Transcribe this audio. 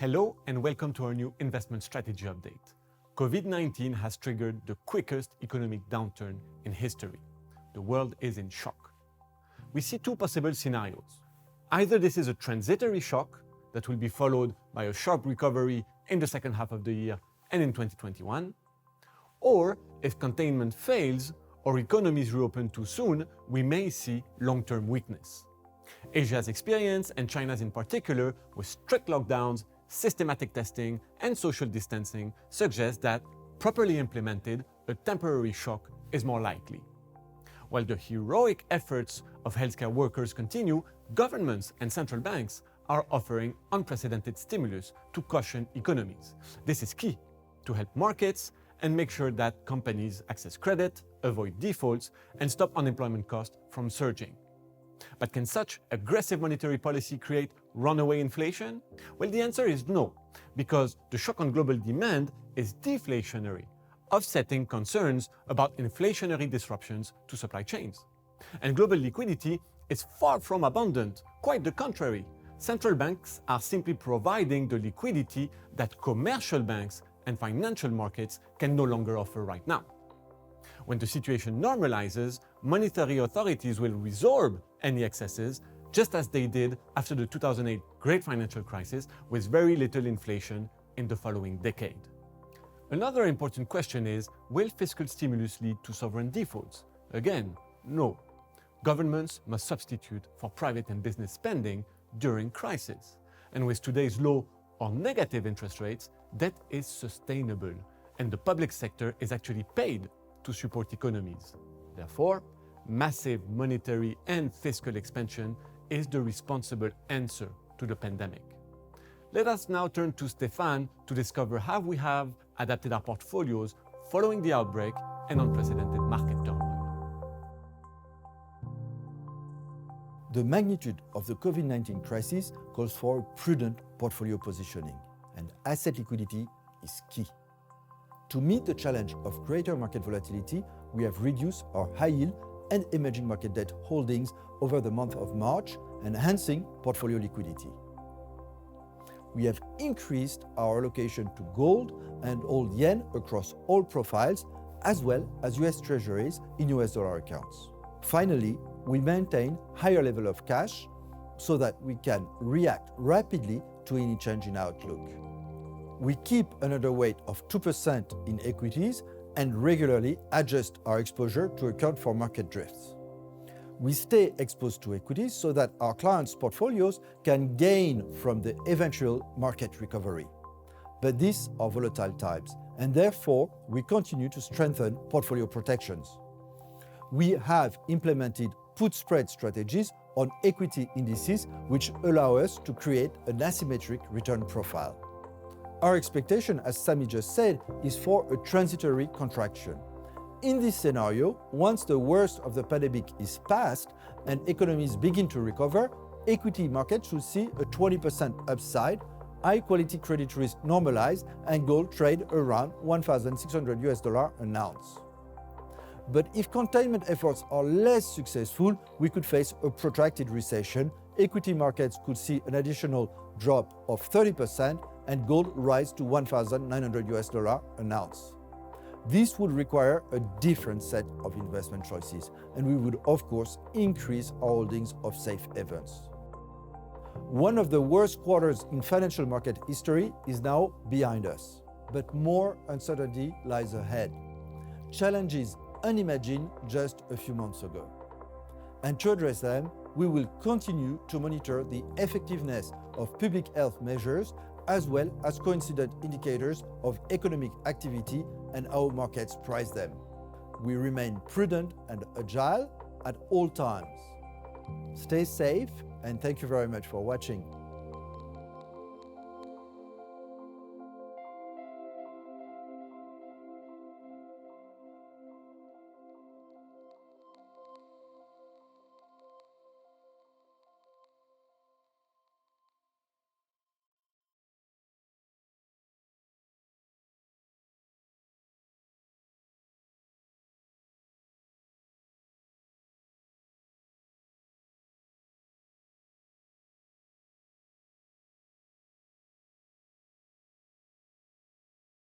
Hello and welcome to our new investment strategy update. COVID-19 has triggered the quickest economic downturn in history. The world is in shock. We see two possible scenarios. Either this is a transitory shock that will be followed by a sharp recovery in the second half of the year and in 2021, or if containment fails or economies reopen too soon, we may see long-term weakness. Asia's experience, and China's in particular, with strict lockdowns, systematic testing, and social distancing, suggests that, properly implemented, a temporary shock is more likely. While the heroic efforts of healthcare workers continue, governments and central banks are offering unprecedented stimulus to cushion economies. This is key to help markets and make sure that companies access credit, avoid defaults, and stop unemployment costs from surging. But can such aggressive monetary policy create runaway inflation? Well, the answer is no, because the shock on global demand is deflationary, offsetting concerns about inflationary disruptions to supply chains. And global liquidity is far from abundant, quite the contrary. Central banks are simply providing the liquidity that commercial banks and financial markets can no longer offer right now. When the situation normalizes, monetary authorities will resorb any excesses, just as they did after the 2008 Great Financial Crisis, with very little inflation in the following decade. Another important question is, will fiscal stimulus lead to sovereign defaults? Again, no. Governments must substitute for private and business spending during crisis. And with today's low or negative interest rates, debt is sustainable, and the public sector is actually paid to support economies. Therefore, massive monetary and fiscal expansion is the responsible answer to the pandemic. Let us now turn to Stéphane to discover how we have adapted our portfolios following the outbreak and unprecedented market turmoil. The magnitude of the COVID-19 crisis calls for prudent portfolio positioning, and asset liquidity is key. To meet the challenge of greater market volatility, we have reduced our high yield and emerging market debt holdings over the month of March, enhancing portfolio liquidity. We have increased our allocation to gold and old yen across all profiles, as well as US Treasuries in US dollar accounts. Finally, we maintain higher level of cash so that we can react rapidly to any change in outlook. We keep an underweight of 2% in equities and regularly adjust our exposure to account for market drifts. We stay exposed to equities so that our clients' portfolios can gain from the eventual market recovery. But these are volatile times, and therefore we continue to strengthen portfolio protections. We have implemented put spread strategies on equity indices, which allow us to create an asymmetric return profile. Our expectation, as Samy just said, is for a transitory contraction. In this scenario, once the worst of the pandemic is past and economies begin to recover, equity markets should see a 20% upside, high-quality credit risk normalize, and gold trade around $1,600 an ounce. But if containment efforts are less successful, we could face a protracted recession, equity markets could see an additional drop of 30%, and gold rise to $1,900 an ounce. This would require a different set of investment choices, and we would, of course, increase our holdings of safe havens. One of the worst quarters in financial market history is now behind us, but more uncertainty lies ahead. Challenges unimagined just a few months ago. And to address them, we will continue to monitor the effectiveness of public health measures as well as coincident indicators of economic activity and how markets price them. We remain prudent and agile at all times. Stay safe, and thank you very much for watching.